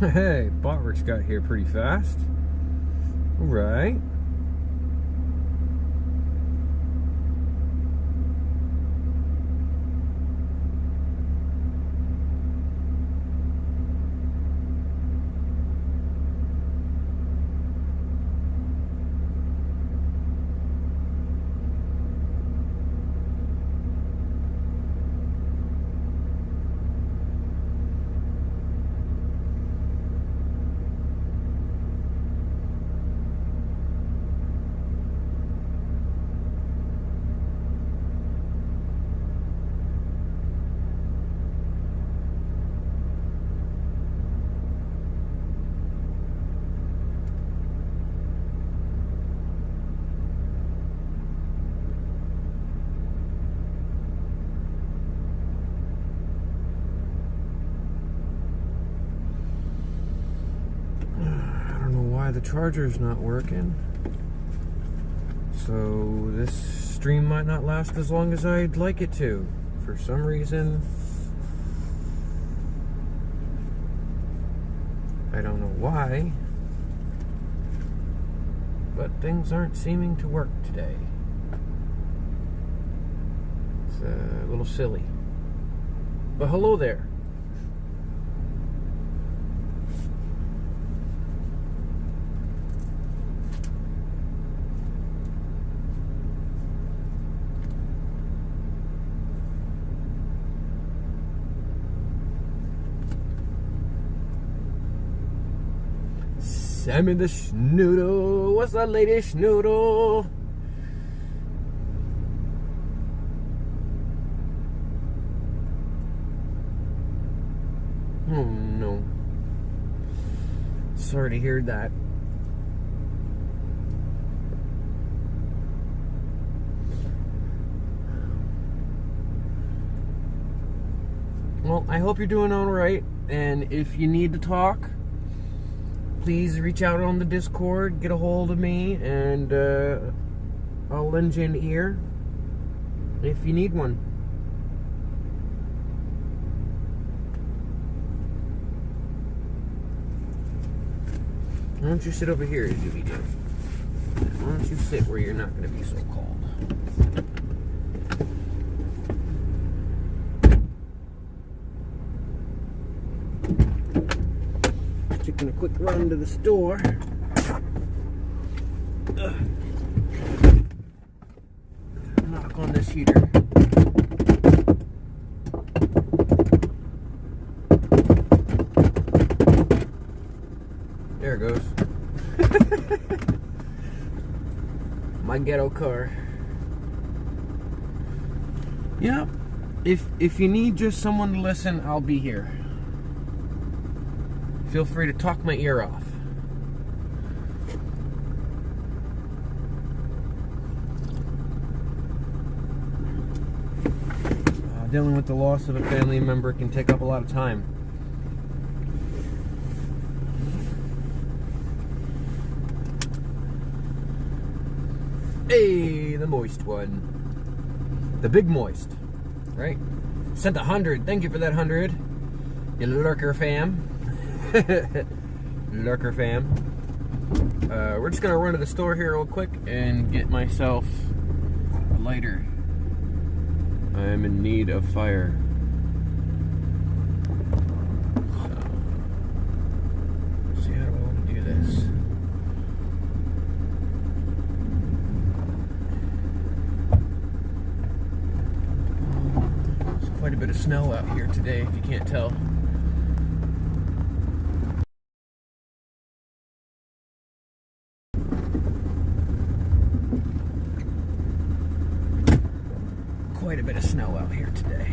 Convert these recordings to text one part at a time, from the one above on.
Hey, Bottrich got here pretty fast. All right. The charger's not working, so this stream might not last as long as I'd like it to for some reason. I don't know why, but things aren't seeming to work today. It's a little silly, but hello there. Sammy the schnoodle, what's that lady schnoodle? Oh no. Sorry to hear that. Well, I hope you're doing all right, and if you need to talk, please reach out on the Discord, get a hold of me, and I'll lend you an ear if you need one. Why don't you sit over here, Dooby Doo? Why don't you sit where you're not going to be so cold? Taking a quick run to the store. Knock on this heater. There it goes. My ghetto car. Yep. If you need just someone to listen, I'll be here. Feel free to talk my ear off. Dealing with the loss of a family member can take up a lot of time. Hey, the moist one. The big moist. Right? Sent 100. Thank you for that 100. You lurker fam. Lurker fam. We're just gonna run to the store here real quick and get myself a lighter. I am in need of fire. So, let's see how do I want to do this. There's quite a bit of snow out here today, if you can't tell. Quite a bit of snow out here today.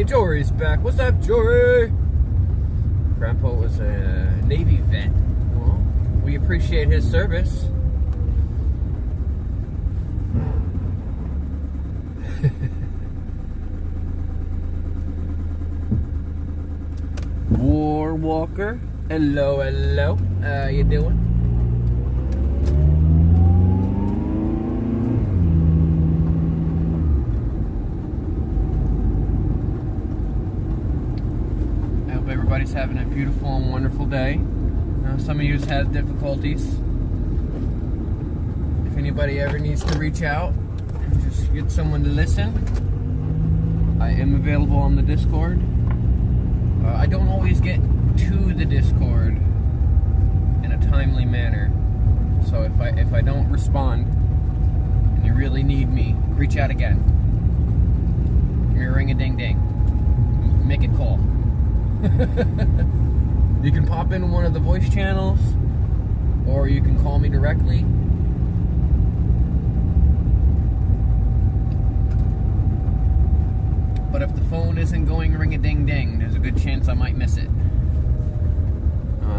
Jory's back. What's up, Jory? Grandpa was a Navy vet. Well, we appreciate his service. War Walker. Hello, hello. How you doing? Everybody's having a beautiful and wonderful day. Some of you had difficulties. If anybody ever needs to reach out and just get someone to listen, I am available on the Discord. I don't always get to the Discord in a timely manner, so if I don't respond and you really need me, reach out again. Give me a ring-a-ding-ding. Make it call. You can pop in one of the voice channels, or you can call me directly. But if the phone isn't going ring-a-ding-ding, there's a good chance I might miss it.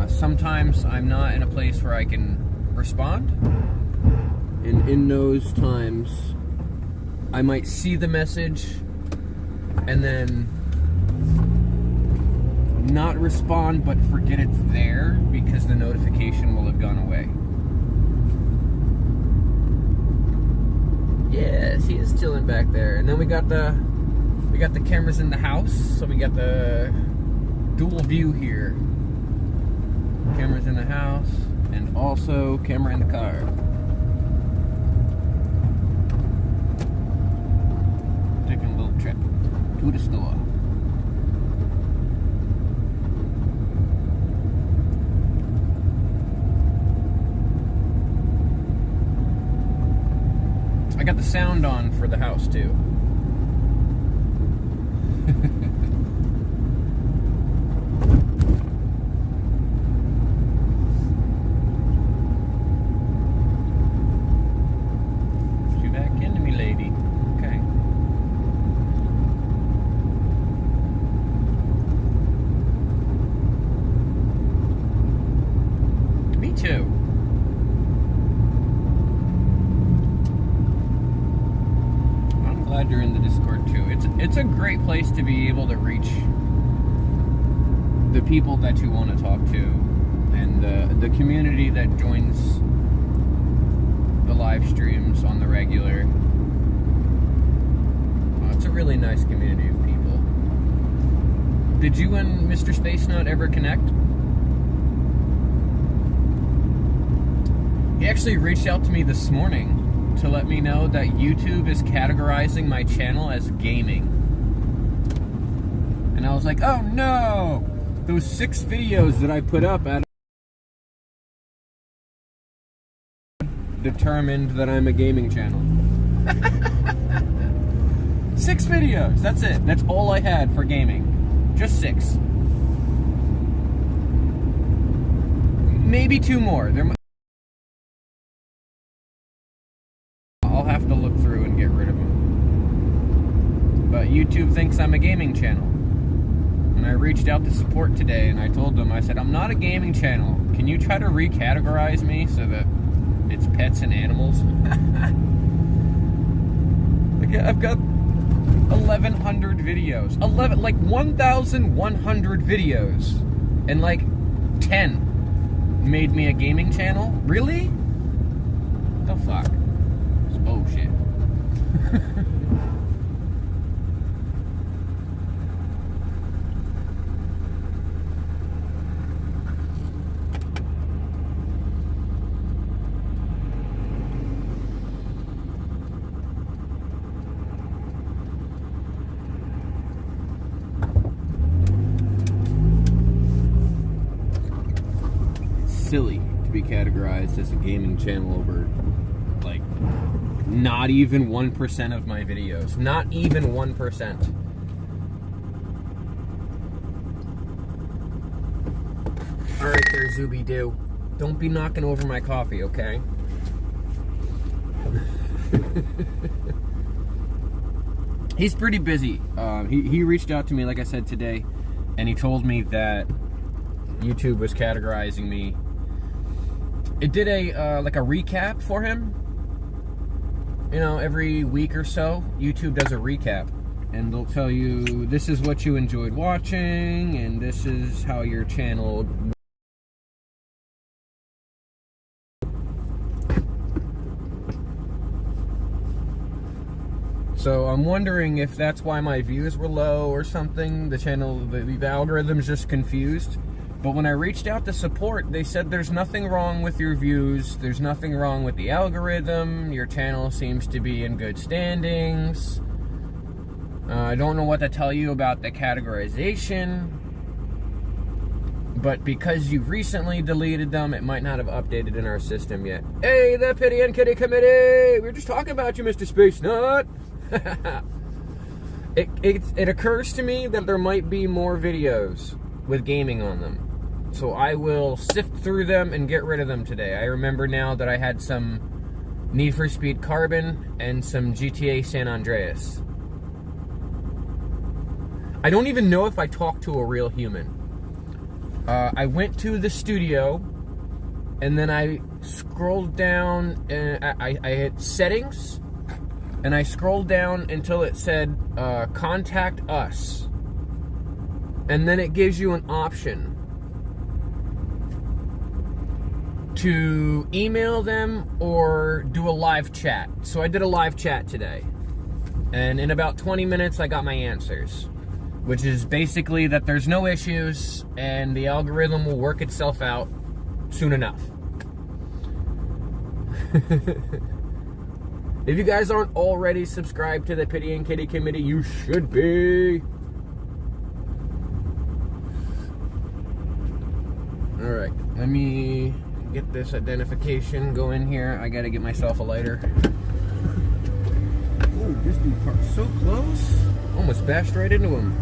Sometimes I'm not in a place where I can respond, and in those times I might see the message and then not respond, but forget it's there because the notification will have gone away. Yes, he is chilling back there. And then we got the cameras in the house, so we got the dual view here. Cameras in the house and also camera in the car. Taking a little trip to the store. I got the sound on for the house too. You back into me, lady. Okay. Me too. Glad you're in the Discord too. It's a great place to be able to reach the people that you want to talk to, and the community that joins the live streams on the regular. It's a really nice community of people. Did you and Mr. Space Nut ever connect? He actually reached out to me this morning to let me know that YouTube is categorizing my channel as gaming. And I was like, oh no! Those 6 videos that I put up at determined that I'm a gaming channel. 6 videos, that's it. That's all I had for gaming. Just 6. Maybe 2 more. I'll have to look through and get rid of them. But YouTube thinks I'm a gaming channel. And I reached out to support today and I told them, I said, I'm not a gaming channel. Can you try to recategorize me so that it's pets and animals? I've got 1,100 videos. 1,100 videos. And 10 made me a gaming channel? Really? The fuck? Bullshit. Silly to be categorized as a gaming channel over not even 1% of my videos. Not even 1%. Alright there, Zooby Doo. Don't be knocking over my coffee, okay? He's pretty busy. He reached out to me, like I said, today, and he told me that YouTube was categorizing me. It did a like a recap for him. You know, every week or so, YouTube does a recap, and they'll tell you this is what you enjoyed watching, and this is how your channel. So I'm wondering if that's why my views were low or something. The channel, the algorithm's just confused. But when I reached out to support, they said there's nothing wrong with your views. There's nothing wrong with the algorithm. Your channel seems to be in good standings. I don't know what to tell you about the categorization. But because you recently deleted them, it might not have updated in our system yet. Hey, the Pity and Kitty Committee! We were just talking about you, Mr. Space Nut! It occurs to me that there might be more videos with gaming on them. So I will sift through them and get rid of them today. I remember now that I had some Need for Speed Carbon and some GTA San Andreas. I don't even know if I talked to a real human. I went to the studio and then I scrolled down and I hit settings and I scrolled down until it said contact us, and then it gives you an option to email them or do a live chat. So I did a live chat today, and in about 20 minutes I got my answers, which is basically that there's no issues and the algorithm will work itself out soon enough. If you guys aren't already subscribed to the Pity and Kitty Committee, you should be. Alright, let me get this identification going here. I gotta get myself a lighter. Oh, this dude parked so close. Almost bashed right into him.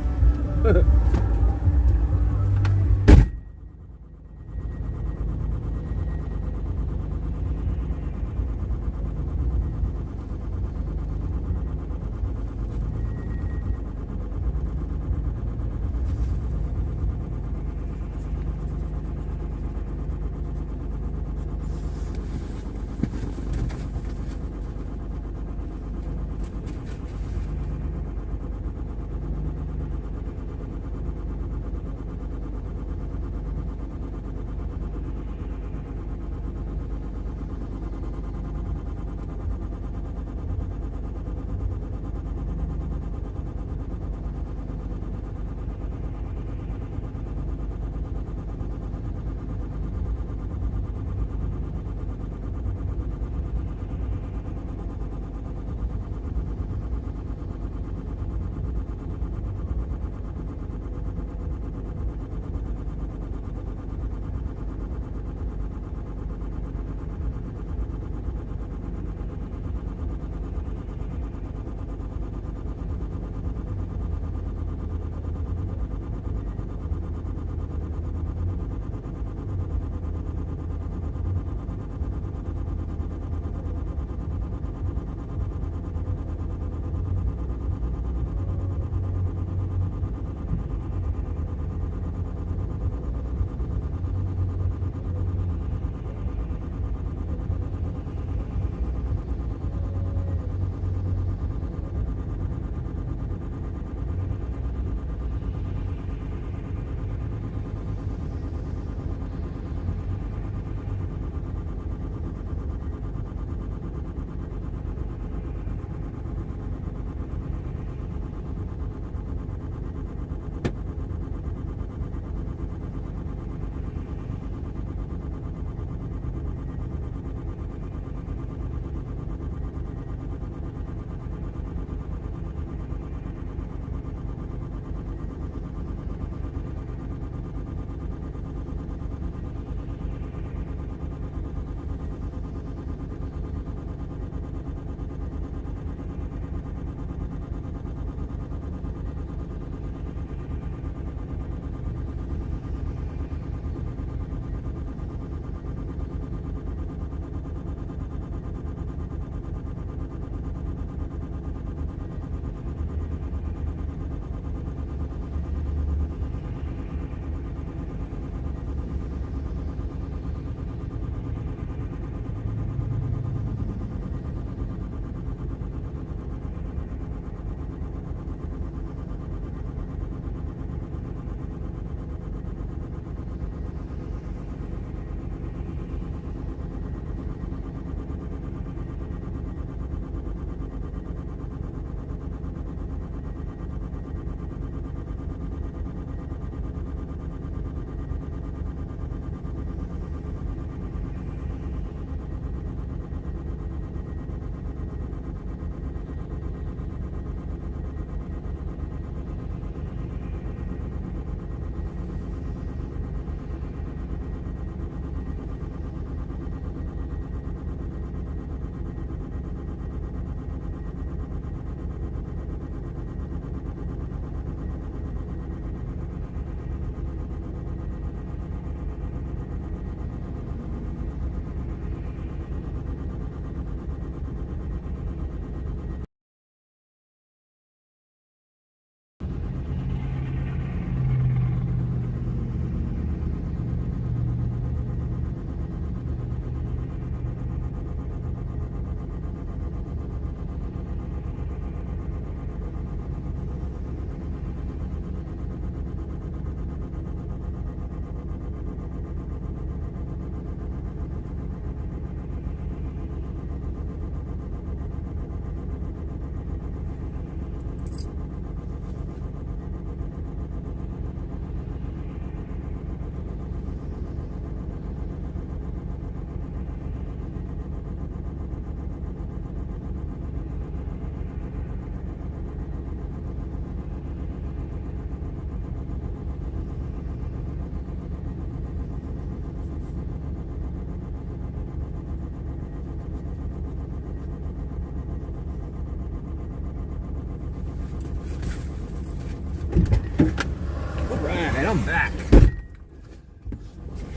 I'm back.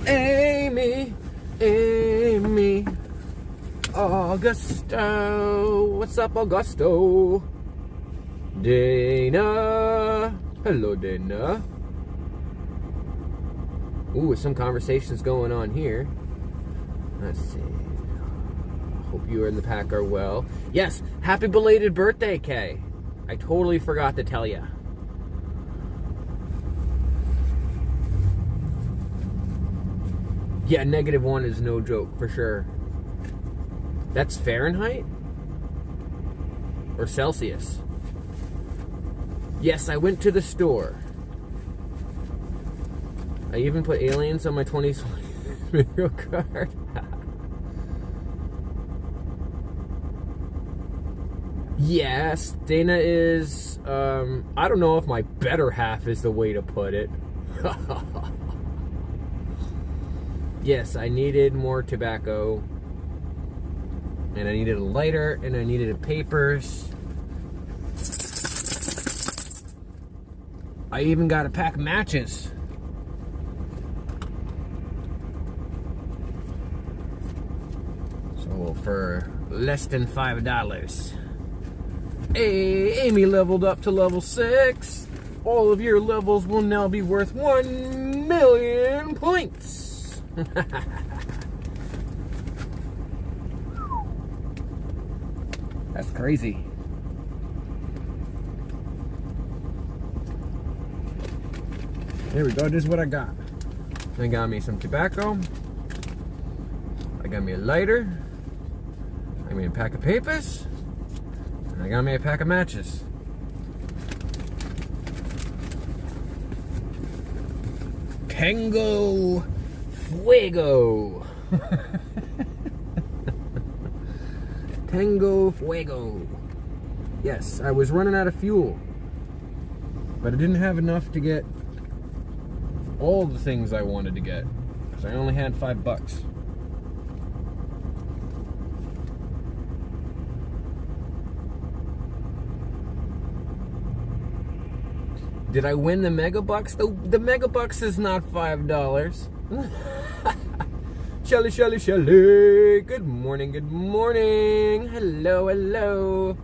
Amy, Augusto. What's up, Augusto? Dana. Hello, Dana. Ooh, some conversations going on here. Let's see. Hope you and the pack are well. Yes, happy belated birthday, Kay. I totally forgot to tell you. Yeah, -1 is no joke, for sure. That's Fahrenheit? Or Celsius? Yes, I went to the store. I even put aliens on my 2020 bingo card. Yes, Dana is, I don't know if my better half is the way to put it. Yes, I needed more tobacco. And I needed a lighter, and I needed papers. I even got a pack of matches. So for less than $5. Hey, Amy leveled up to level 6. All of your levels will now be worth 1 million points. That's crazy. There we go, this is what I got. I got me some tobacco. I got me a lighter. I got me a pack of papers. And I got me a pack of matches. Tango Fuego. Tango Fuego. Yes, I was running out of fuel. But I didn't have enough to get all the things I wanted to get. Because I only had $5. Did I win the Megabucks? The Megabucks is not $5. Shelly. Good morning. Hello.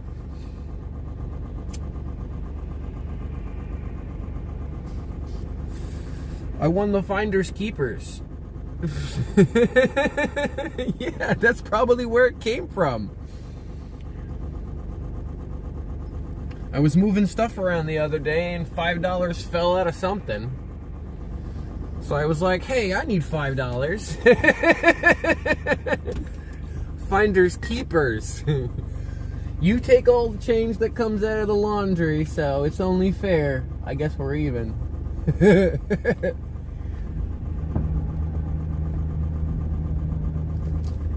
I won the Finders Keepers. Yeah, that's probably where it came from. I was moving stuff around the other day and $5 fell out of something. So I was like, hey, I need $5. Finders Keepers. You take all the change that comes out of the laundry, so it's only fair. I guess we're even.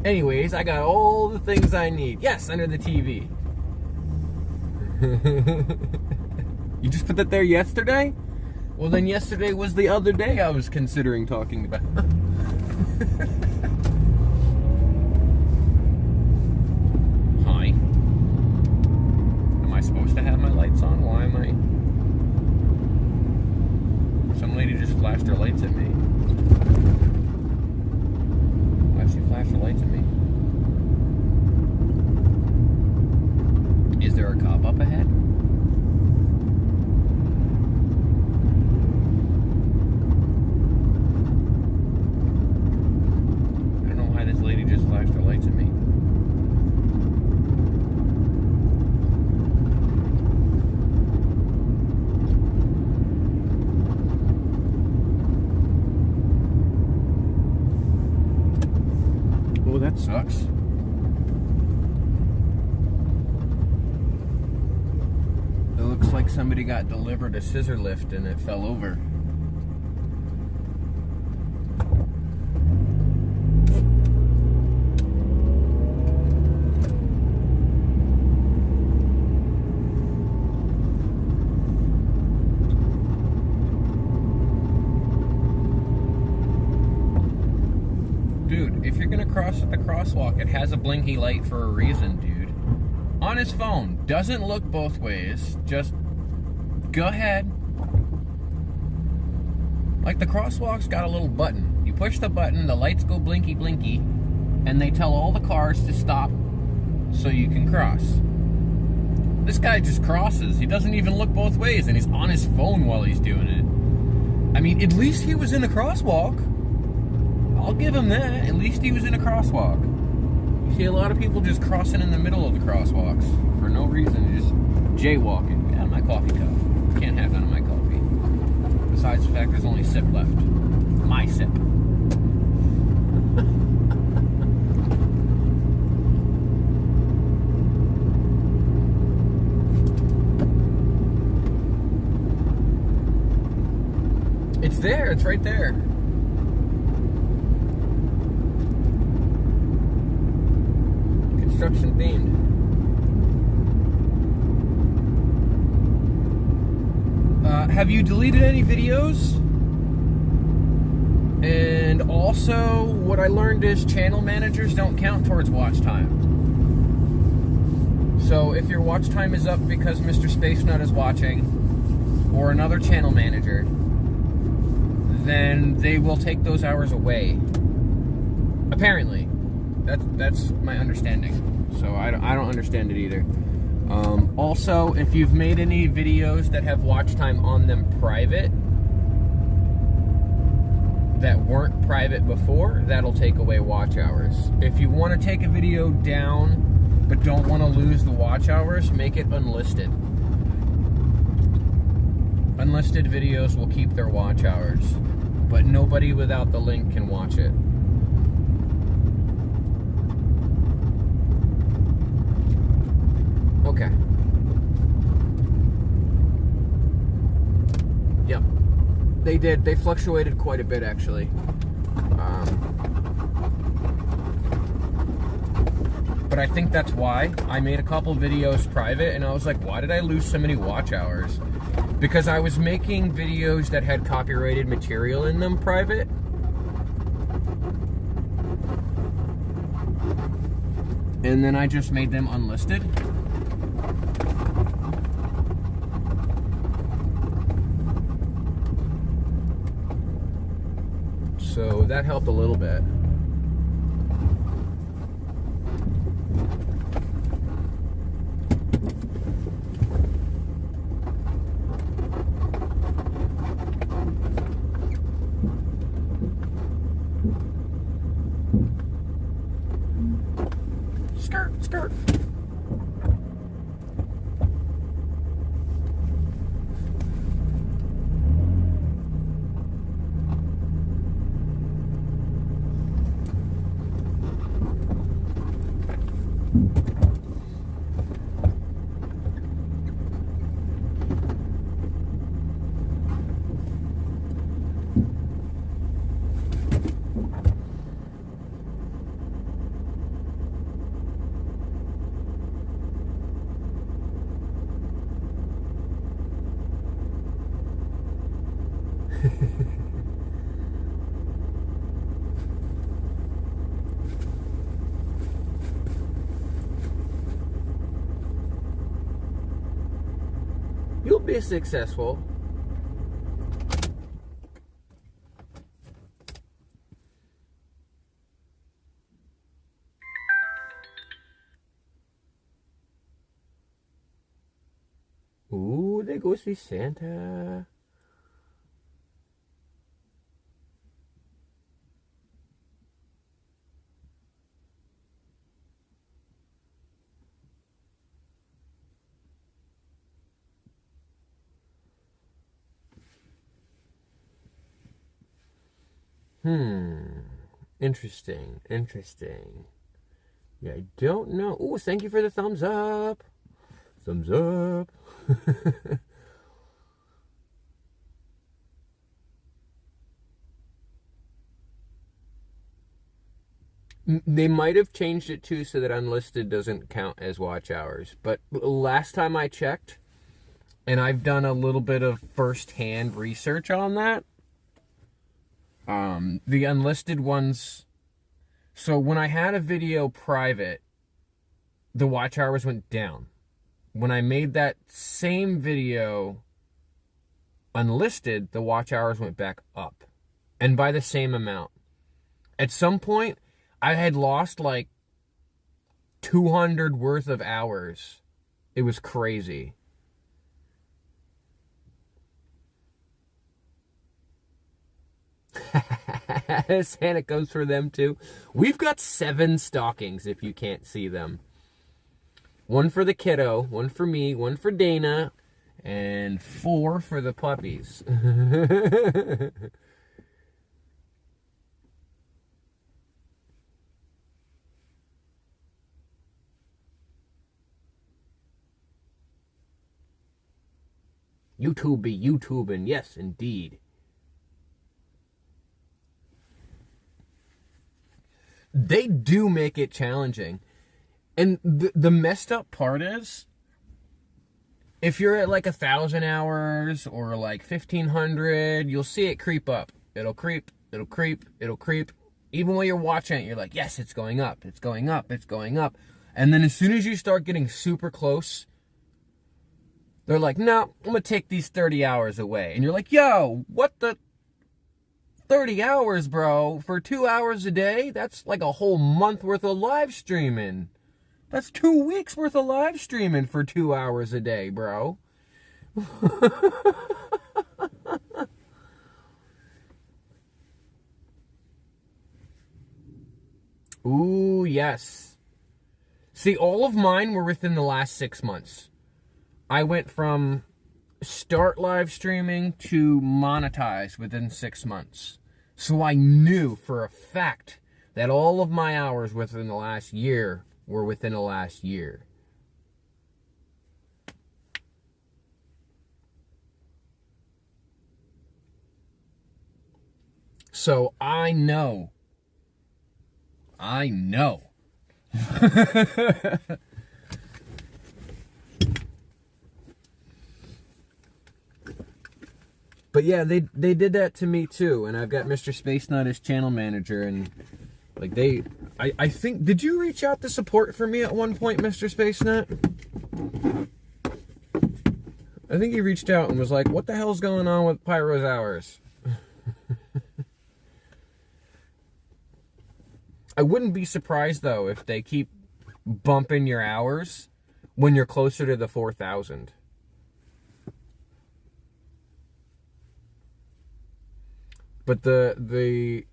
Anyways, I got all the things I need. Yes, under the TV. You just put that there yesterday? Well, then yesterday was the other day I was considering talking about. Hi. Am I supposed to have my lights on? Why am I... Some lady just flashed her lights at me. Why'd she flash her lights at me? Is there a cop up ahead? I don't know why this lady just flashed her lights at me. Oh, that sucks. It looks like somebody got delivered a scissor lift and it fell over. Dude, if you're gonna cross at the crosswalk, it has a blinky light for a reason, dude. On his phone, doesn't look both ways, just go ahead. Like, the crosswalk's got a little button. You push the button, the lights go blinky blinky, and they tell all the cars to stop so you can cross. This guy just crosses. He doesn't even look both ways, and he's on his phone while he's doing it. I mean, at least he was in a crosswalk. I'll give him that. At least he was in a crosswalk. You see a lot of people just crossing in the middle of the crosswalks for no reason, just jaywalking. Down my coffee cup. Can't have none of my coffee. Besides the fact there's only a sip left. My sip. It's there, it's right there. Construction themed. Have you deleted any videos? And also, what I learned is channel managers don't count towards watch time. So if your watch time is up because Mr. Space Nut is watching, or another channel manager, then they will take those hours away. Apparently. That's my understanding. So I don't understand it either. Also, if you've made any videos that have watch time on them private, that weren't private before, that'll take away watch hours. If you want to take a video down but don't want to lose the watch hours, make it unlisted. Unlisted videos will keep their watch hours, but nobody without the link can watch it. Okay. Yep. They did. They fluctuated quite a bit, actually. But I think that's why. I made a couple videos private, and I was like, why did I lose so many watch hours? Because I was making videos that had copyrighted material in them private. And then I just made them unlisted. So that helped a little bit. Skirt, skirt. You'll be successful. Ooh, they go see Santa. Interesting, interesting. Yeah, I don't know. Ooh, thank you for the thumbs up. Thumbs up. They might have changed it too so that unlisted doesn't count as watch hours. But last time I checked, and I've done a little bit of first-hand research on that, the unlisted ones, so when I had a video private, the watch hours went down. When I made that same video unlisted, the watch hours went back up. And by the same amount. At some point, I had lost like 200 worth of hours. It was crazy. Santa comes for them too. We've got 7 stockings if you can't see them. 1 for the kiddo, 1 for me, 1 for Dana, and 4 for the puppies. YouTube be YouTubing, yes, indeed. They do make it challenging. And the messed up part is, if you're at like 1,000 hours or like 1,500, you'll see it creep up. It'll creep, it'll creep, it'll creep. Even while you're watching it, you're like, yes, it's going up, it's going up, it's going up. And then as soon as you start getting super close, they're like, no, I'm going to take these 30 hours away. And you're like, yo, what the 30 hours, bro? For 2 hours a day? That's like a whole month worth of live streaming. That's 2 weeks worth of live streaming for 2 hours a day, bro. Ooh, yes. See, all of mine were within the last 6 months. I went from start live streaming to monetize within 6 months. So I knew for a fact that all of my hours within the last year were within the last year. So I know. But yeah, they did that to me too, and I've got Mr. Space Nut as channel manager, and like I think, did you reach out to support for me at one point, Mr. Space Nut? I think he reached out and was like, what the hell's going on with Pyro's hours? I wouldn't be surprised though if they keep bumping your hours when you're closer to the 4,000. But the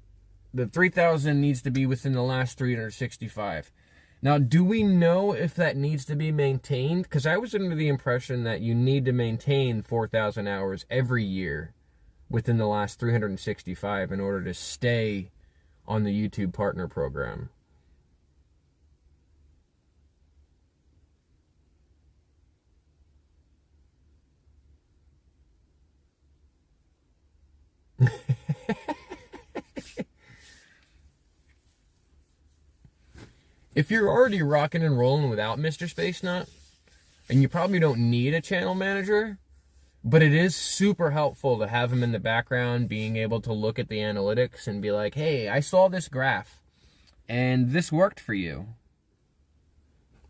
3,000 needs to be within the last 365. Now, do we know if that needs to be maintained? Because I was under the impression that you need to maintain 4,000 hours every year within the last 365 in order to stay on the YouTube Partner Program. If you're already rocking and rolling without Mr. Space Nut, and you probably don't need a channel manager, but it is super helpful to have him in the background, being able to look at the analytics and be like, hey, I saw this graph, and this worked for you.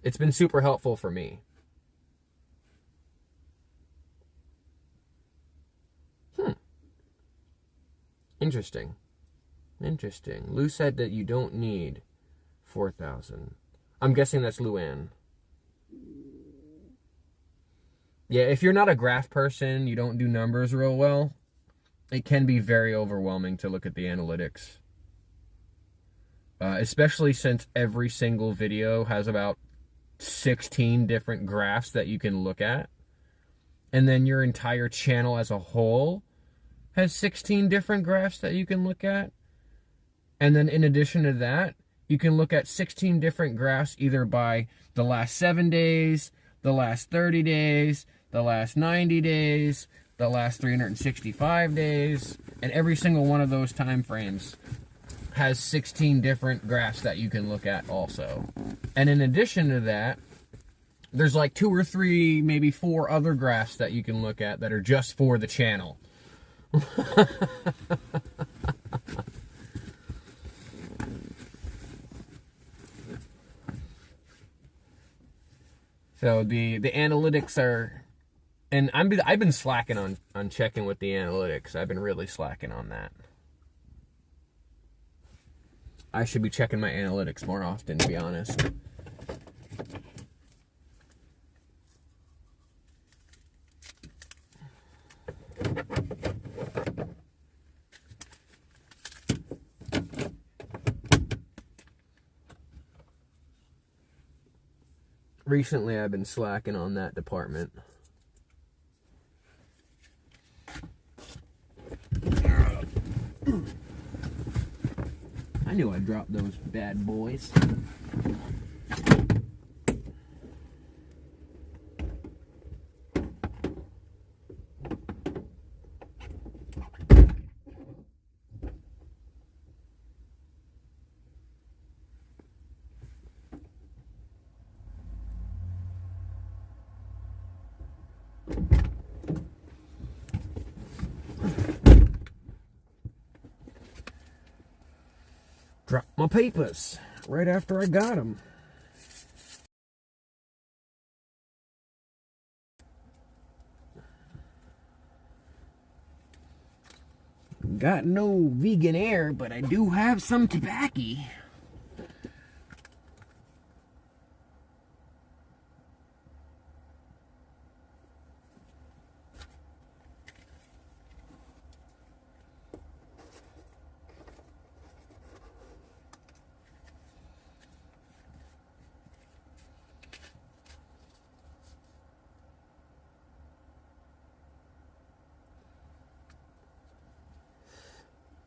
It's been super helpful for me. Interesting. Lou said that you don't need 4,000. I'm guessing that's Luann. Yeah, if you're not a graph person, you don't do numbers real well, it can be very overwhelming to look at the analytics. Especially since every single video has about 16 different graphs that you can look at. And then your entire channel as a whole has 16 different graphs that you can look at. And then in addition to that, you can look at 16 different graphs either by the last 7 days, the last 30 days, the last 90 days, the last 365 days, and every single one of those time frames has 16 different graphs that you can look at also. And in addition to that, there's like 2 or 3, maybe 4 other graphs that you can look at that are just for the channel. So the analytics are And I've been slacking on checking with the analytics. I've been really slacking on that. I should be checking my analytics more often, to be honest. Recently, I've been slacking on that department. I knew I'd drop those bad boys. Dropped my papers right after I got them. Got no vegan air, but I do have some tobacco.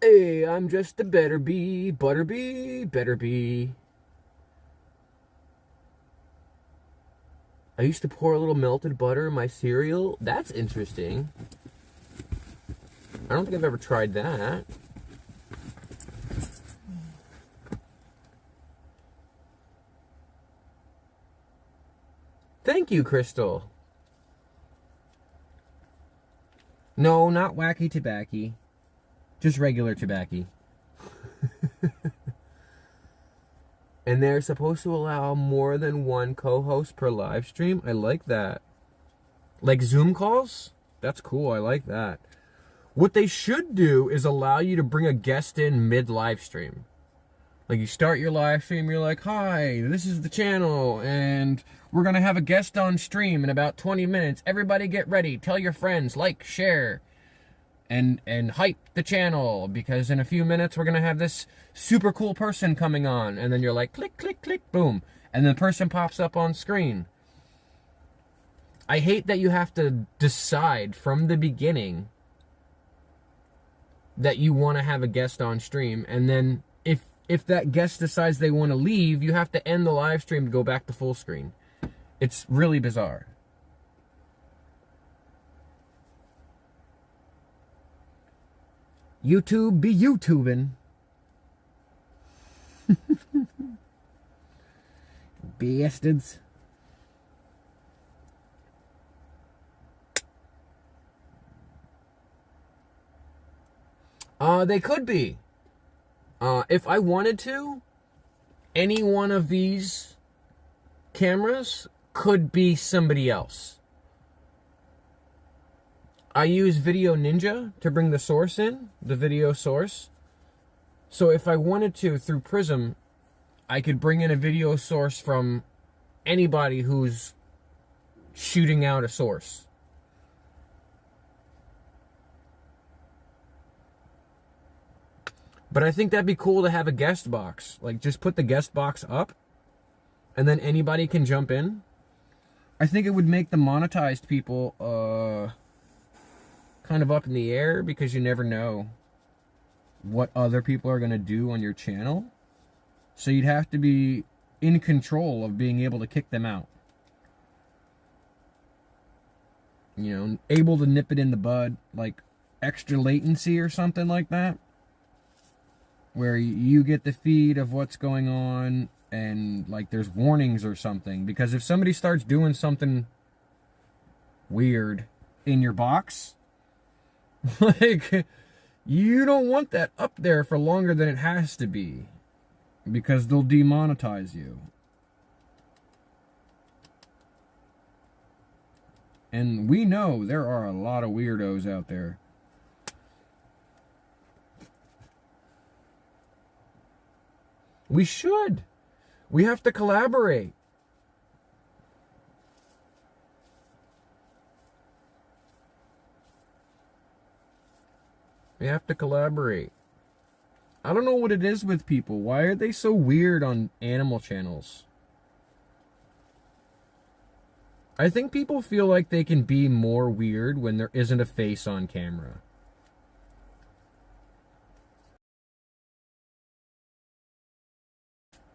Hey, I'm just a better bee, butter bee, better bee. I used to pour a little melted butter in my cereal. That's interesting. I don't think I've ever tried that. Thank you, Crystal. No, not wacky tobacco. Just regular tobacco. And they're supposed to allow more than one co-host per live stream. I like that. Like Zoom calls? That's cool. I like that. What they should do is allow you to bring a guest in mid-live stream. Like you start your live stream, you're like, hi, this is the channel, and we're going to have a guest on stream in about 20 minutes. Everybody get ready. Tell your friends, like, share. And hype the channel, because in a few minutes we're gonna have this super cool person coming on, and then you're like click click click boom, and the person pops up on screen. I hate that you have to decide from the beginning that you want to have a guest on stream, and then if that guest decides they want to leave, you have to end the live stream to go back to full screen. It's really bizarre. YouTube be YouTubing. Bastards. They could be. If I wanted to, any one of these cameras could be somebody else. I use Video Ninja to bring the source in, the video source. So if I wanted to, through Prism, I could bring in a video source from anybody who's shooting out a source. But I think that'd be cool to have a guest box. Like, just put the guest box up, and then anybody can jump in. I think it would make the monetized people, kind of up in the air, because you never know what other people are going to do on your channel. So you'd have to be in control of being able to kick them out. You know, able to nip it in the bud, like extra latency or something like that, where you get the feed of what's going on, and like there's warnings or something. Because if somebody starts doing something weird in your box, like, you don't want that up there for longer than it has to be, because they'll demonetize you. And we know there are a lot of weirdos out there. We should. We have to collaborate. We have to collaborate. I don't know what it is with people. Why are they so weird on animal channels? I think people feel like they can be more weird when there isn't a face on camera.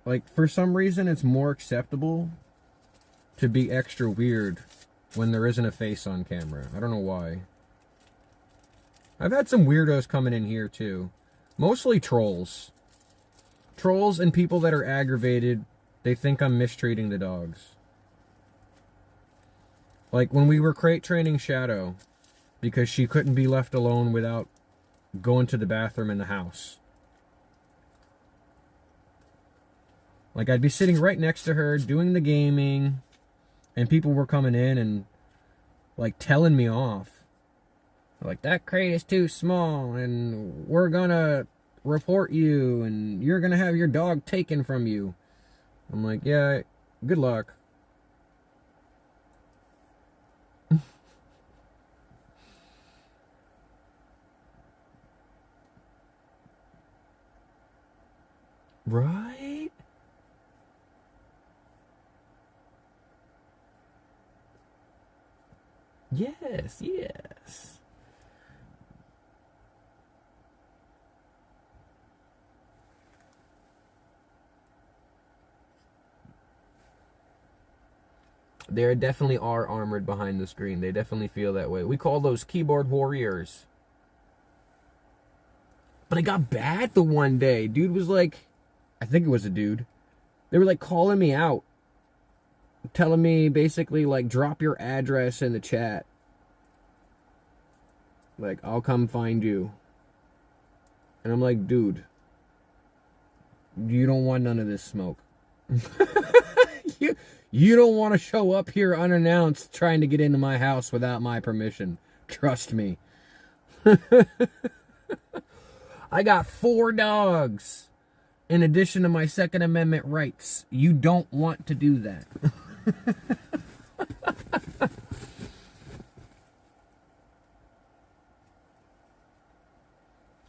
Like, for some reason, it's more acceptable to be extra weird when there isn't a face on camera. I don't know why. I've had some weirdos coming in here, too. Mostly trolls. Trolls and people that are aggravated. They think I'm mistreating the dogs. Like, when we were crate training Shadow, because she couldn't be left alone without going to the bathroom in the house. Like, I'd be sitting right next to her, doing the gaming, and people were coming in and, like, telling me off. Like, that crate is too small, and we're gonna report you, and you're gonna have your dog taken from you. I'm like, yeah, good luck. Right? Yes, yes. They definitely are armored behind the screen. They definitely feel that way. We call those keyboard warriors. But it got bad the one day. Dude was like, I think it was a dude. They were like calling me out. Telling me basically like, drop your address in the chat. Like, I'll come find you. And I'm like, dude, you don't want none of this smoke. You don't want to show up here unannounced trying to get into my house without my permission. Trust me. I got 4 dogs in addition to my Second Amendment rights. You don't want to do that.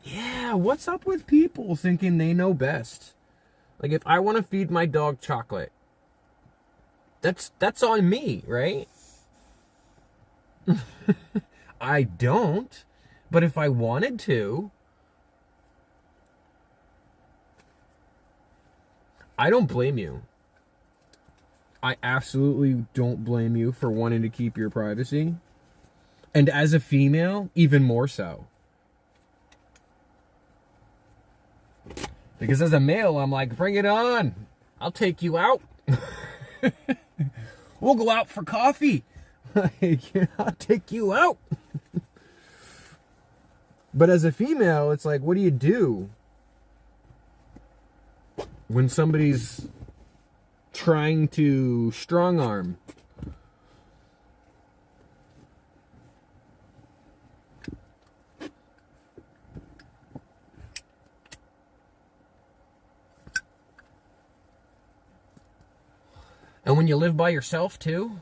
Yeah, what's up with people thinking they know best? Like, if I want to feed my dog chocolate, that's on me, right? I don't, but if I wanted to, I don't blame you. I absolutely don't blame you for wanting to keep your privacy. And as a female, even more so. Because as a male, I'm like, bring it on. I'll take you out. We'll go out for coffee. I'll take you out. But as a female, it's like, what do you do when somebody's trying to strong arm? And when you live by yourself, too?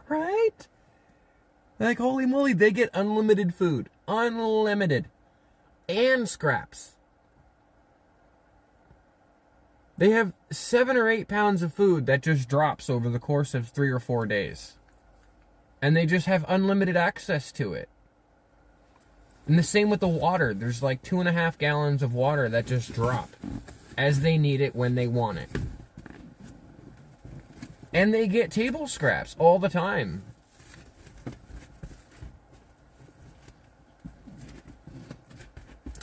Right? Like, holy moly, they get unlimited food. Unlimited. And scraps. They have 7 or 8 pounds of food that just drops over the course of 3 or 4 days. And they just have unlimited access to it. And the same with the water. There's like 2.5 gallons of water that just drop as they need it when they want it. And they get table scraps all the time.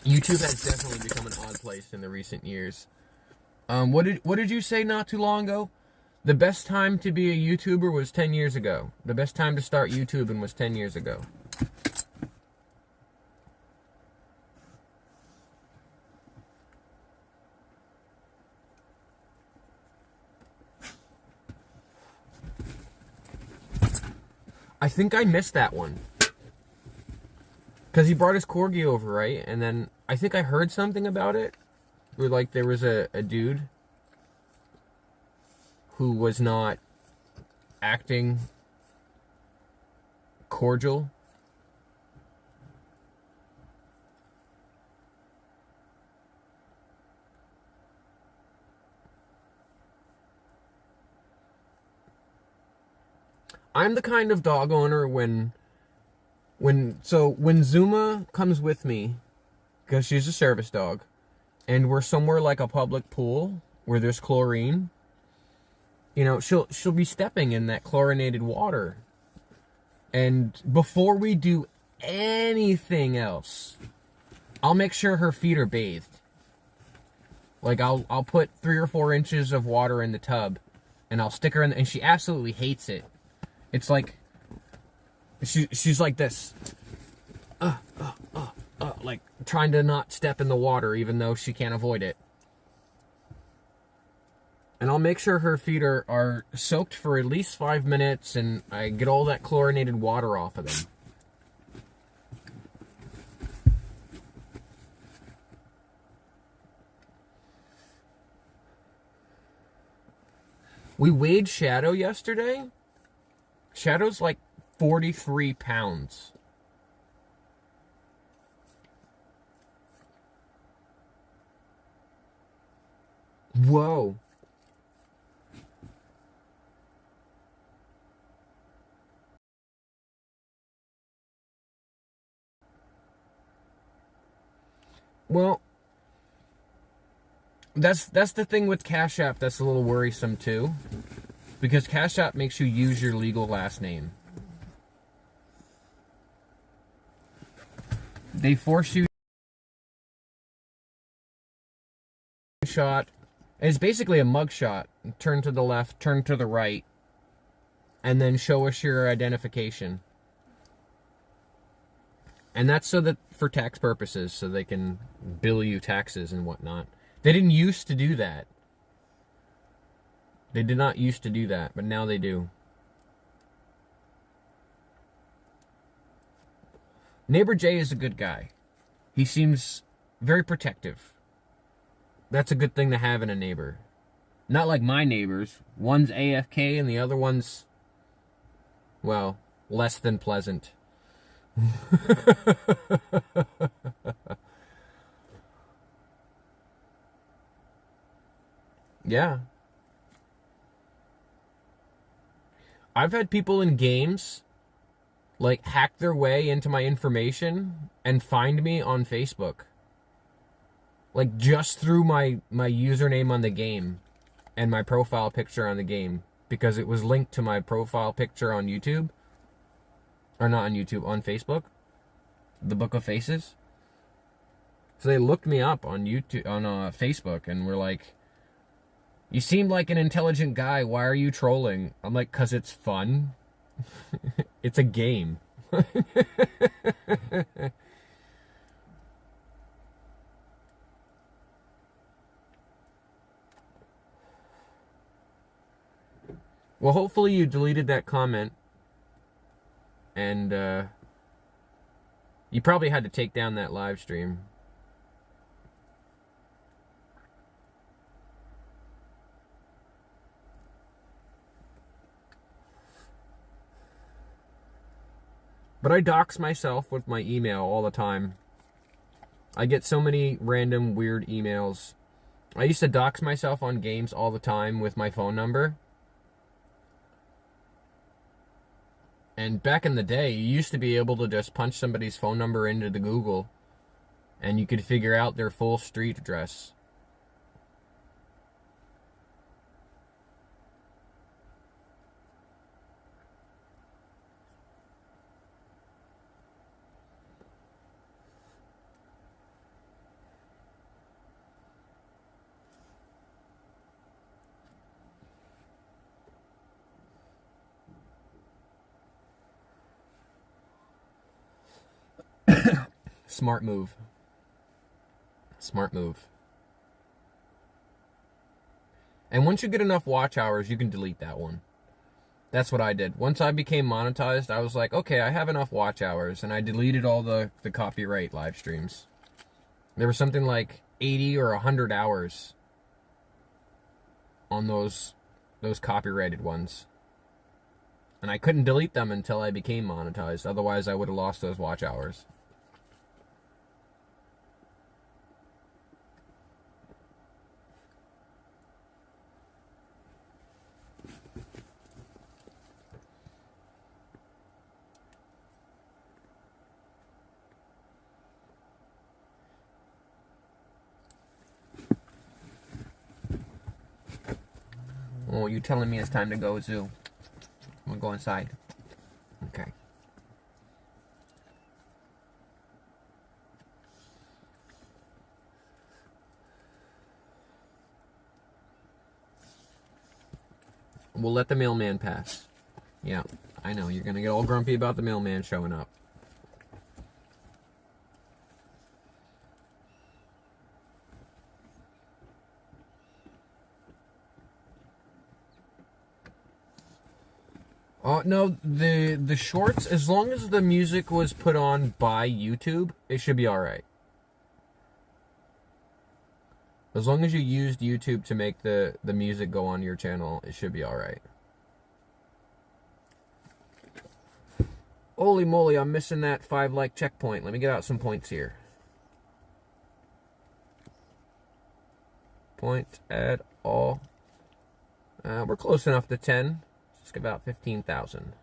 YouTube has definitely become an odd place in the recent years. What did you say not too long ago? The best time to be a YouTuber was 10 years ago. The best time to start YouTubing was 10 years ago. I think I missed that one. Because he brought his corgi over, right? And then I think I heard something about it. Where, like, there was a dude who was not acting cordial. I'm the kind of dog owner when Zuma comes with me, because she's a service dog, and we're somewhere like a public pool where there's chlorine, you know, she'll be stepping in that chlorinated water. And before we do anything else, I'll make sure her feet are bathed. Like, I'll put 3 or 4 inches of water in the tub, and I'll stick her in, and she absolutely hates it. It's like, she's like this. Like, trying to not step in the water, even though she can't avoid it. And I'll make sure her feet are soaked for at least 5 minutes, and I get all that chlorinated water off of them. We weighed Shadow yesterday. Shadow's like 43 pounds. Whoa. Well, that's the thing with Cash App that's a little worrisome too. Because Cash App makes you use your legal last name. They force you shot. It's basically a mug shot. Turn to the left, turn to the right, and then show us your identification. And that's so that for tax purposes, so they can bill you taxes and whatnot. They didn't used to do that. They did not used to do that, but now they do. Neighbor Jay is a good guy. He seems very protective. That's a good thing to have in a neighbor. Not like my neighbors. One's AFK and the other one's, well, less than pleasant. Yeah. I've had people in games like hack their way into my information and find me on Facebook. Like just through my username on the game and my profile picture on the game, because it was linked to my profile picture on YouTube. Or not on YouTube, on Facebook. The Book of Faces. So they looked me up on YouTube, on Facebook, and were like, "You seem like an intelligent guy. Why are you trolling?" I'm like, "'Cause it's fun." It's a game. Well, hopefully you deleted that comment. And you probably had to take down that live stream. But I dox myself with my email all the time. I get so many random weird emails. I used to dox myself on games all the time with my phone number. And back in the day, you used to be able to just punch somebody's phone number into the Google and you could figure out their full street address. Smart move. Smart move. And once you get enough watch hours, you can delete that one. That's what I did. Once I became monetized, I was like, okay, I have enough watch hours, and I deleted all the copyright live streams. There was something like 80 or 100 hours on those copyrighted ones. And I couldn't delete them until I became monetized. Otherwise, I would have lost those watch hours. Oh, you telling me it's time to go, Zoo? I'm gonna go inside. Okay. We'll let the mailman pass. Yeah, I know. You're gonna get all grumpy about the mailman showing up. No, the shorts, as long as the music was put on by YouTube, it should be alright. As long as you used YouTube to make the music go on your channel, it should be alright. Holy moly, I'm missing that 5 like checkpoint. Let me get out some points here. Points at all. We're close enough to 10. Just about 15,000.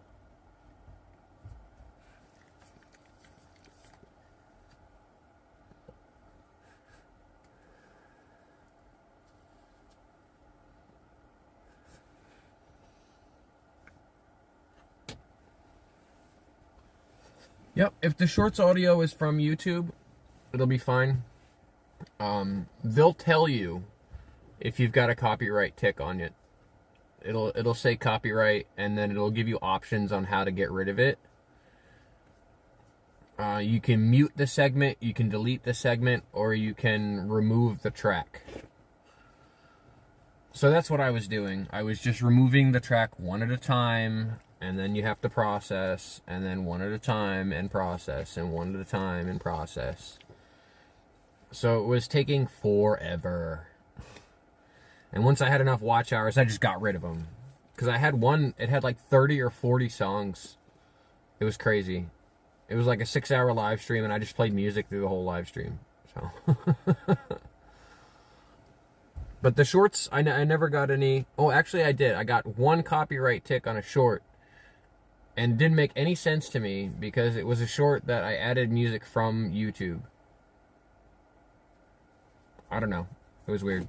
Yep, if the shorts audio is from YouTube, it'll be fine. They'll tell you if you've got a copyright tick on it. It'll say copyright, and then it'll give you options on how to get rid of it. You can mute the segment, you can delete the segment, or you can remove the track. So that's what I was doing. I was just removing the track one at a time, and then you have to process, and then one at a time and process, and one at a time and process. So it was taking forever. And once I had enough watch hours, I just got rid of them. Because I had one, it had like 30 or 40 songs. It was crazy. It was like a 6-hour live stream, and I just played music through the whole live stream. So. But the shorts, I never got any. Oh, actually I did. I got one copyright tick on a short. And it didn't make any sense to me because it was a short that I added music from YouTube. I don't know. It was weird.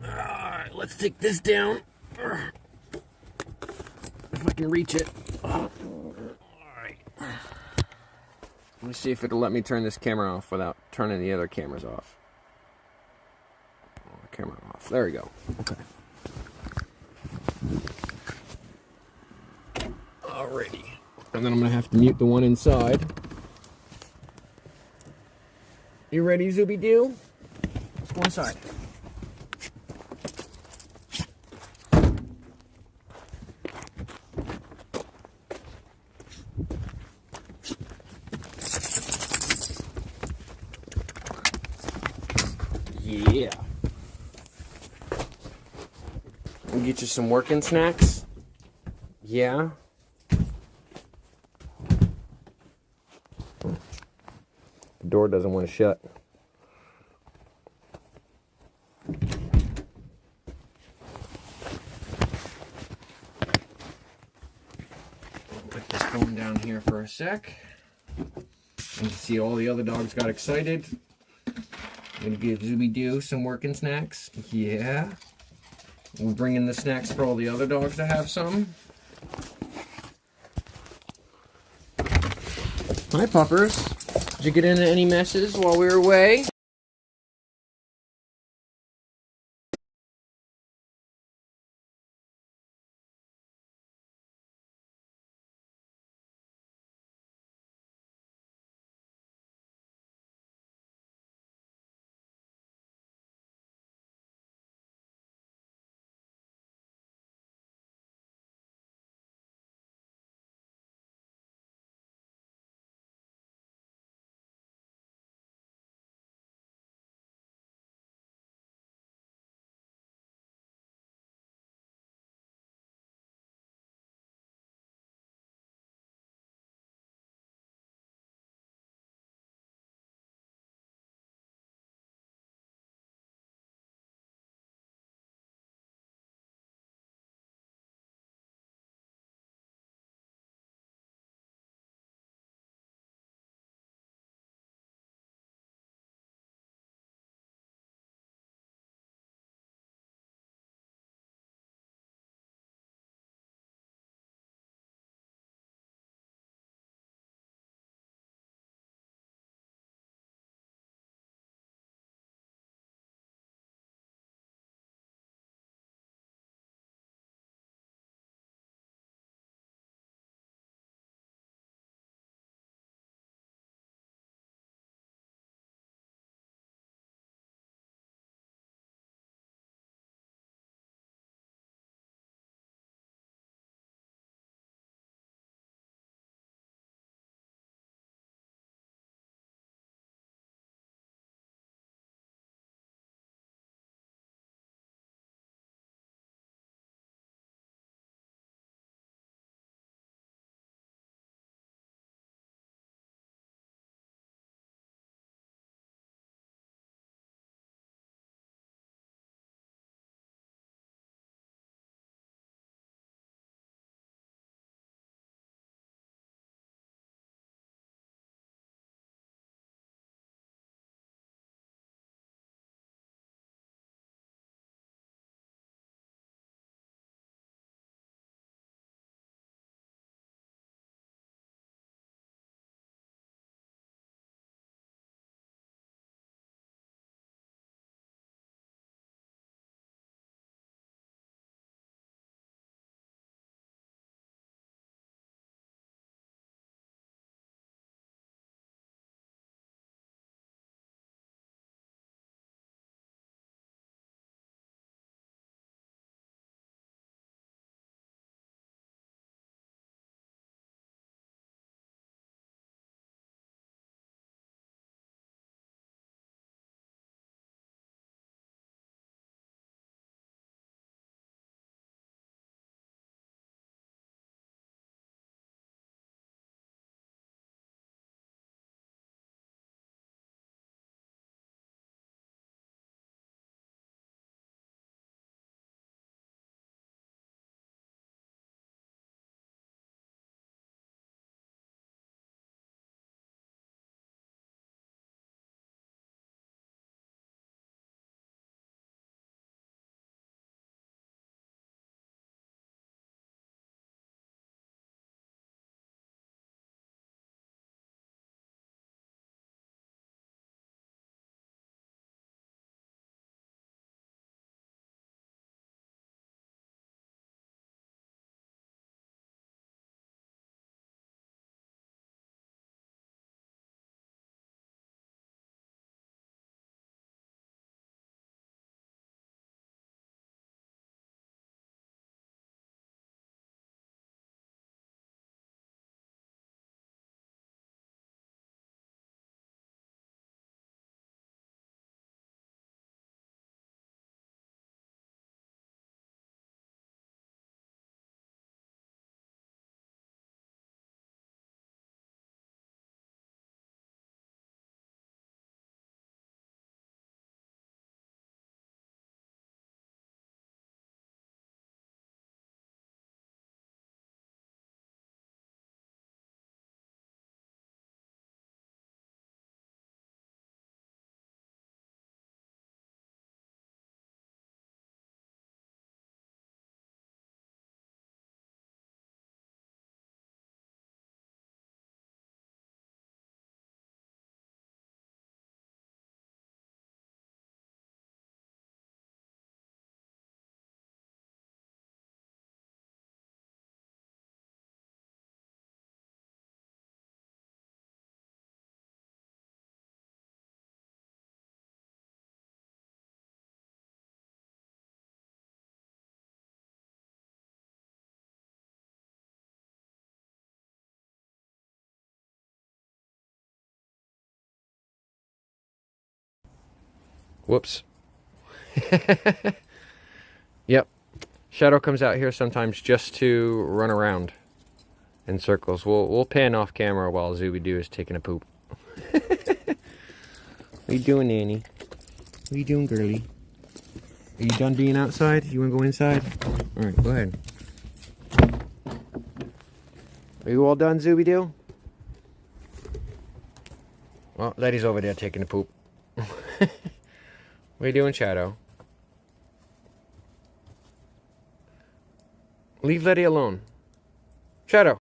Alright, let's take this down. If I can reach it. Alright. Let me see if it'll let me turn this camera off without turning the other cameras off. Oh, camera off. There we go. Okay. Alrighty. And then I'm going to have to mute the one inside. You ready, Zooby-Doo? Let's go inside. Yeah. We'll get you some working snacks. Yeah. The door doesn't want to shut. Put this phone down here for a sec. And see, all the other dogs got excited. Gonna give Zooby-Doo some working snacks. Yeah. We'll bring in the snacks for all the other dogs to have some. Hi, puppers. Did you get into any messes while we were away? Whoops. Yep. Shadow comes out here sometimes just to run around in circles. We'll pan off camera while Zooby-Doo is taking a poop. What are you doing, Nanny? What are you doing, girly? Are you done being outside? You want to go inside? Alright, go ahead. Are you all done, Zooby-Doo? Well, Letty's over there taking a poop. What are you doing, Shadow? Leave Letty alone. Shadow.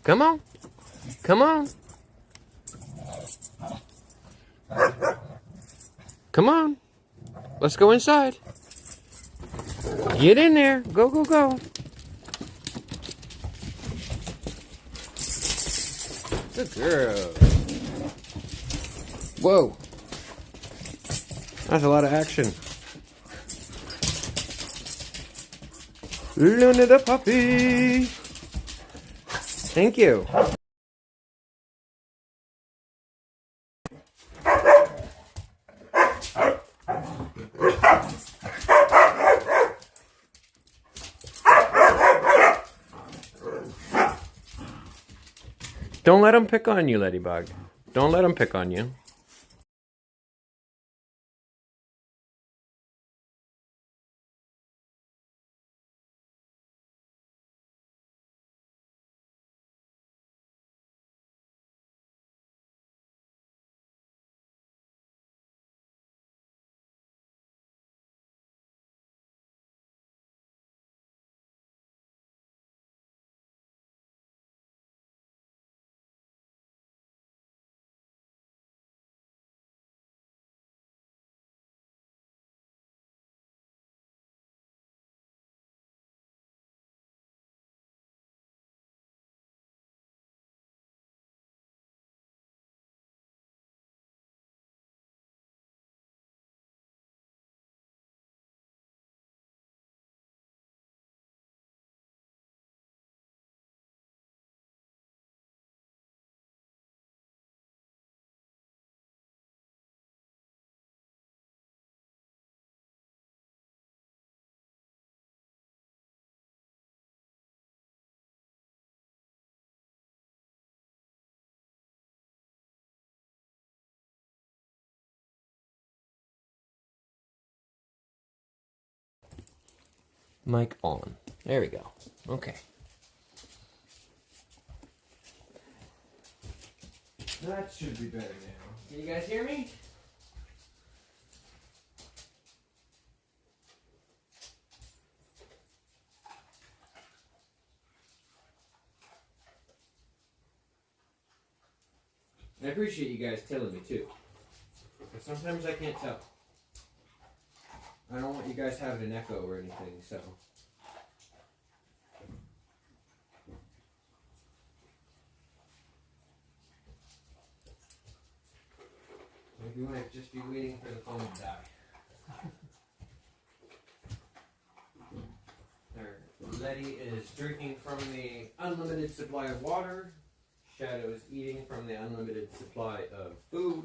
Come on. Come on. Come on. Let's go inside. Get in there. Go, go, go. Good girl. Whoa. That's a lot of action. Luna the puppy. Thank you. Don't let him pick on you, Ladybug. Don't let him pick on you. Mic on. There we go. Okay. That should be better now. Can you guys hear me? I appreciate you guys telling me too. But sometimes I can't tell. I don't want you guys having an echo or anything, so. Maybe you might just be waiting for the phone to die. There, Letty is drinking from the unlimited supply of water. Shadow is eating from the unlimited supply of food.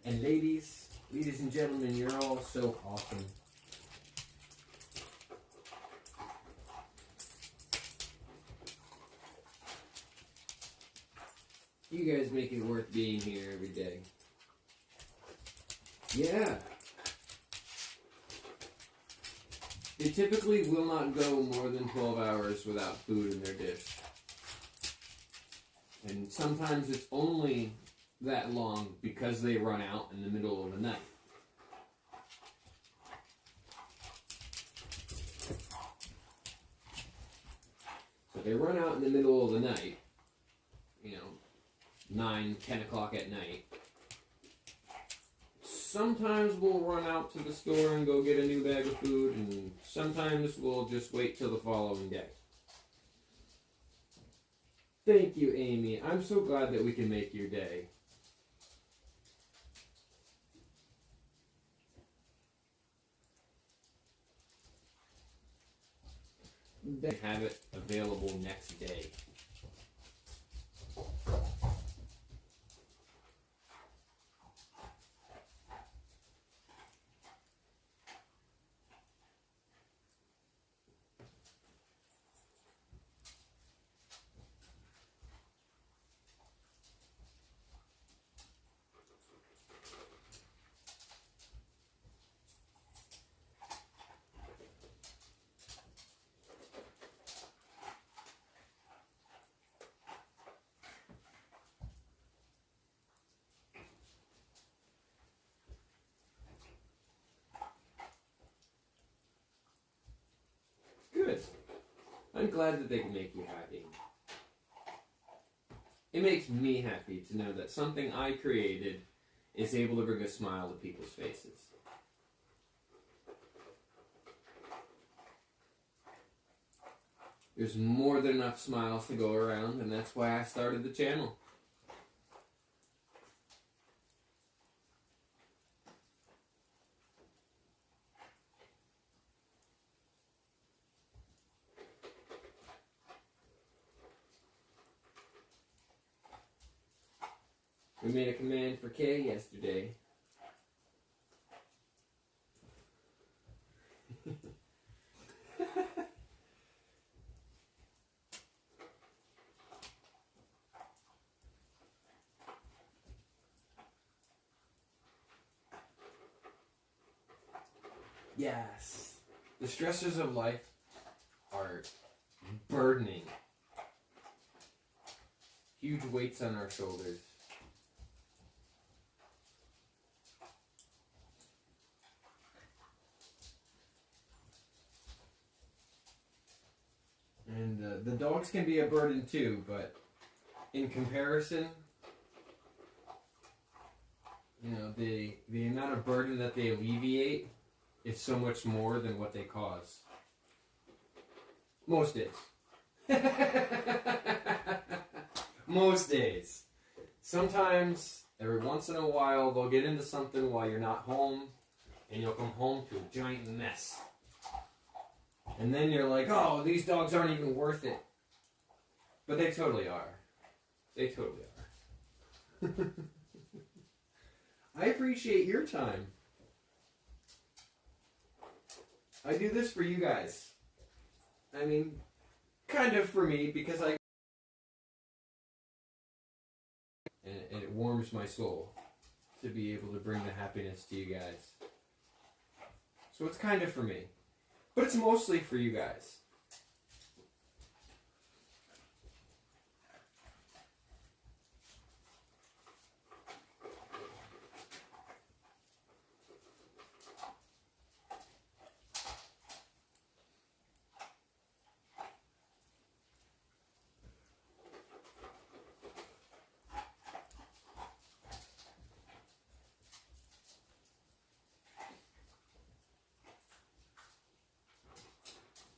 And ladies and gentlemen, you're all so awesome. You guys make it worth being here every day. Yeah. They typically will not go more than 12 hours without food in their dish. And sometimes it's only that long because they run out in the middle of the night. they run out in the middle of the night, 9, 10 o'clock at night. Sometimes we'll run out to the store and go get a new bag of food, and sometimes we'll just wait till the following day. Thank you, Amy. I'm so glad that we can make your day. They have it available next day. Good. I'm glad that they can make you happy. It makes me happy to know that something I created is able to bring a smile to people's faces. There's more than enough smiles to go around, and that's why I started the channel. We made a command for Kay yesterday. Yes. The stressors of life are burdening. Huge weights on our shoulders. And the dogs can be a burden too, but in comparison, the amount of burden that they alleviate is so much more than what they cause. Most days. Most days. Sometimes, every once in a while, they'll get into something while you're not home, and you'll come home to a giant mess. And then you're like, oh, these dogs aren't even worth it. But they totally are. They totally are. I appreciate your time. I do this for you guys. I mean, kind of for me, because and it warms my soul to be able to bring the happiness to you guys. So it's kind of for me. But it's mostly for you guys.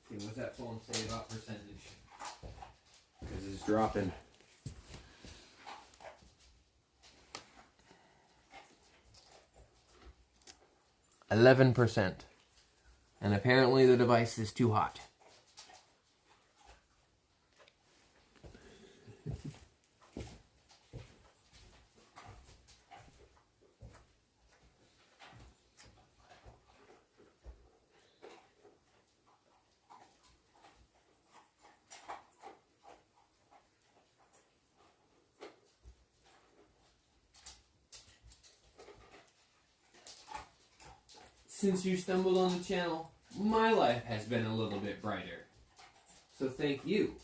What's that phone say about percentage? Because it's dropping. %. And apparently the device is too hot. Since you stumbled on the channel, my life has been a little bit brighter. So thank you.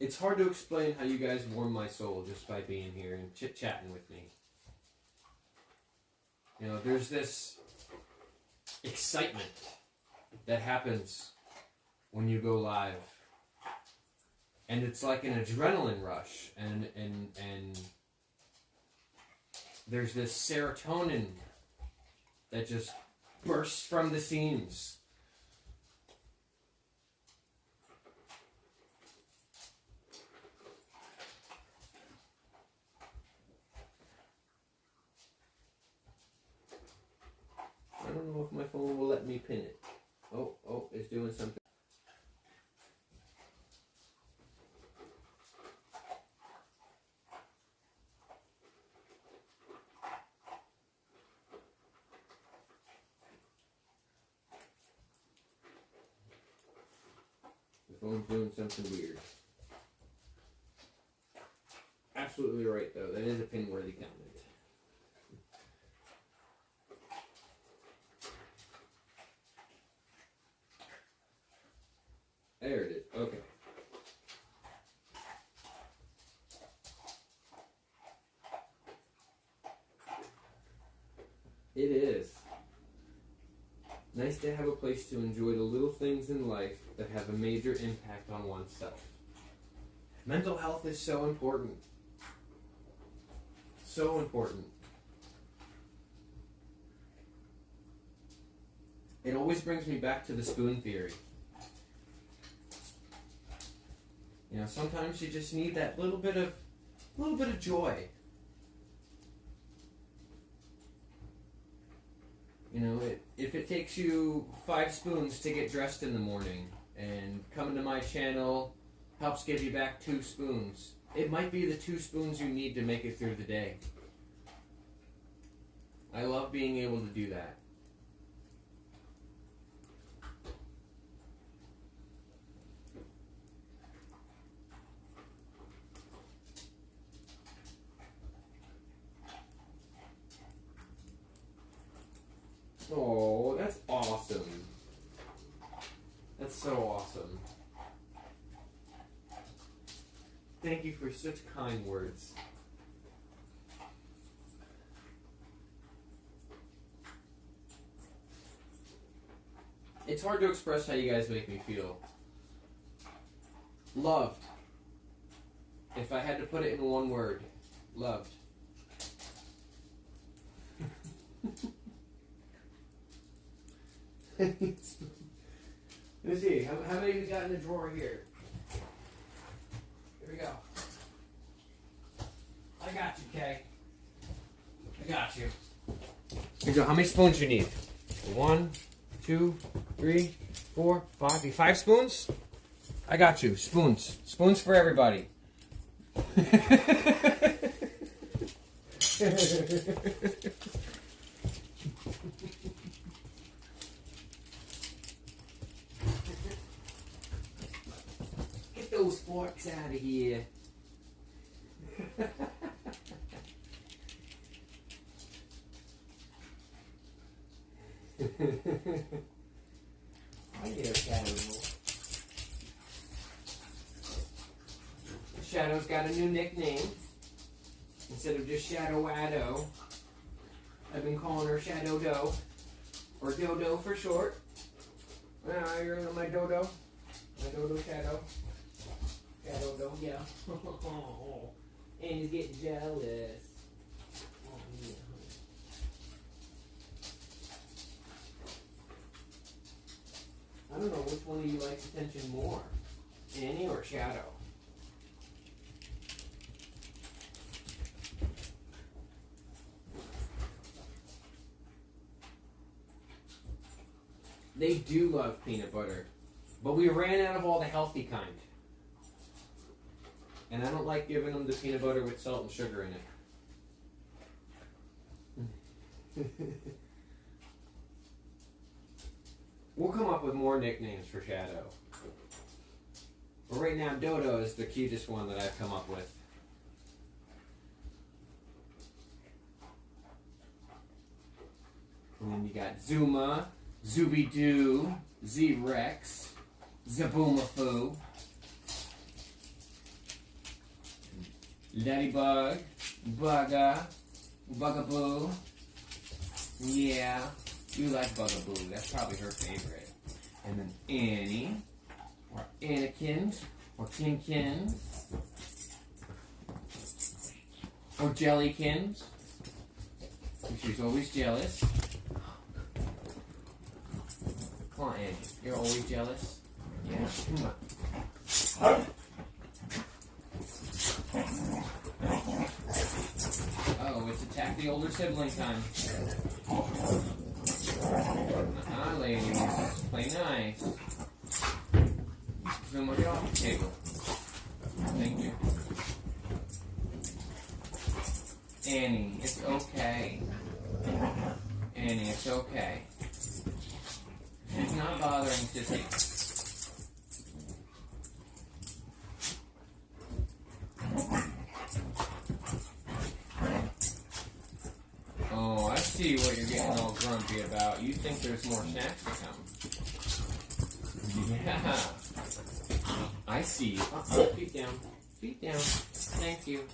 It's hard to explain how you guys warm my soul just by being here and chit-chatting with me. There's this excitement that happens when you go live. And it's like an adrenaline rush, and there's this serotonin that just bursts from the seams. I don't know if my phone will let me pin it. Oh, it's doing something. The phone's doing something weird. Absolutely right, though. That is a pin-worthy comment. There it is. Okay. It is nice to have a place to enjoy the little things in life that have a major impact on oneself. Mental health is so important. So important. It always brings me back to the spoon theory. You know, sometimes you just need that little bit of joy. You know, if it takes you 5 spoons to get dressed in the morning, and coming to my channel helps give you back 2 spoons, it might be the 2 spoons you need to make it through the day. I love being able to do that. Oh, that's awesome. That's so awesome. Thank you for such kind words. It's hard to express how you guys make me feel. Loved. If I had to put it in one word, loved. Let me see, how many we got in the drawer here? Here we go. I got you, Kay. I got you. Here you go. How many spoons you need? 1, 2, 3, 4, 5. You 5 spoons? I got you. Spoons. Spoons for everybody. Get those forks out of here. I get a shadow. Shadow's got a new nickname. Instead of just Shadow Addo, I've been calling her Shadow Doe, or Dodo for short. You're my Dodo. My Dodo Shadow. Shadow Doe, yeah. And he's getting jealous. Oh, yeah. I don't know which one of you likes attention more, Annie or Shadow. They do love peanut butter, but we ran out of all the healthy kind. And I don't like giving them the peanut butter with salt and sugar in it. We'll come up with more nicknames for Shadow. But right now, Dodo is the cutest one that I've come up with. And then you got Zuma, Zooby-Doo, Z-Rex, Zaboomafoo, Ladybug, Bugga, Bugaboo, yeah, You like Bugaboo. That's probably her favorite. And then Annie, or Annakins, or Tinkins, or Jellykins. She's always jealous. Come on, Annie. You're always jealous? Yeah, come on. Oh, it's attack the older sibling time. Ladies. Play nice. Then we'll get off the table. Thank you. Annie, it's okay. Annie, it's okay. She's not bothering Sissy. Oh, I see what you're getting all grumpy about. You think there's more snacks to come. Yeah. I see you. Feet down. Feet down. Thank you.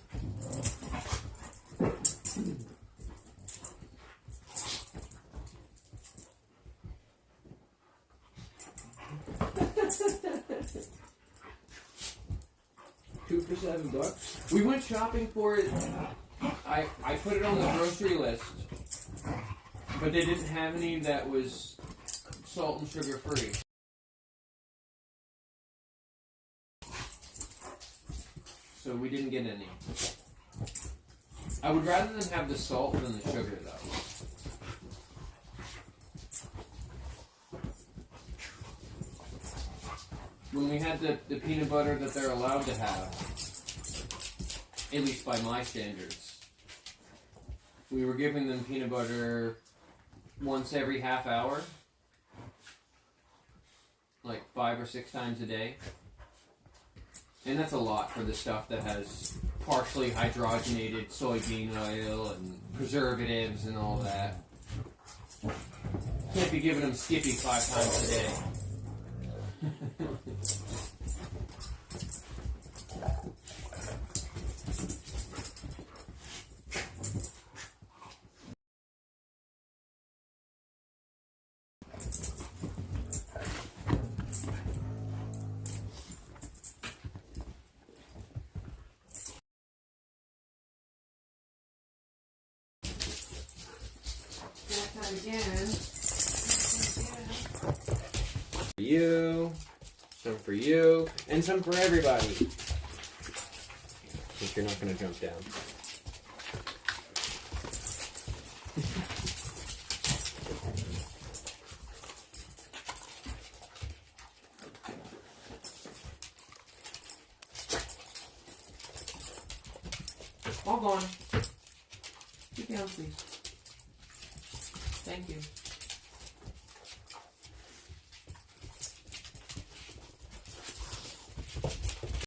$2 for $7. We went shopping for it. I put it on the grocery list, but they didn't have any that was salt and sugar free. So we didn't get any. I would rather them have the salt than the sugar, though. When we had the peanut butter that they're allowed to have, at least by my standards, we were giving them peanut butter once every half hour, like 5 or 6 times a day. And that's a lot for the stuff that has partially hydrogenated soybean oil and preservatives and all that. Can't be giving them Skippy 5 times a day. Again. For you, some for you, and some for everybody. If you're not going to jump down. All gone. Get down, please. Thank you.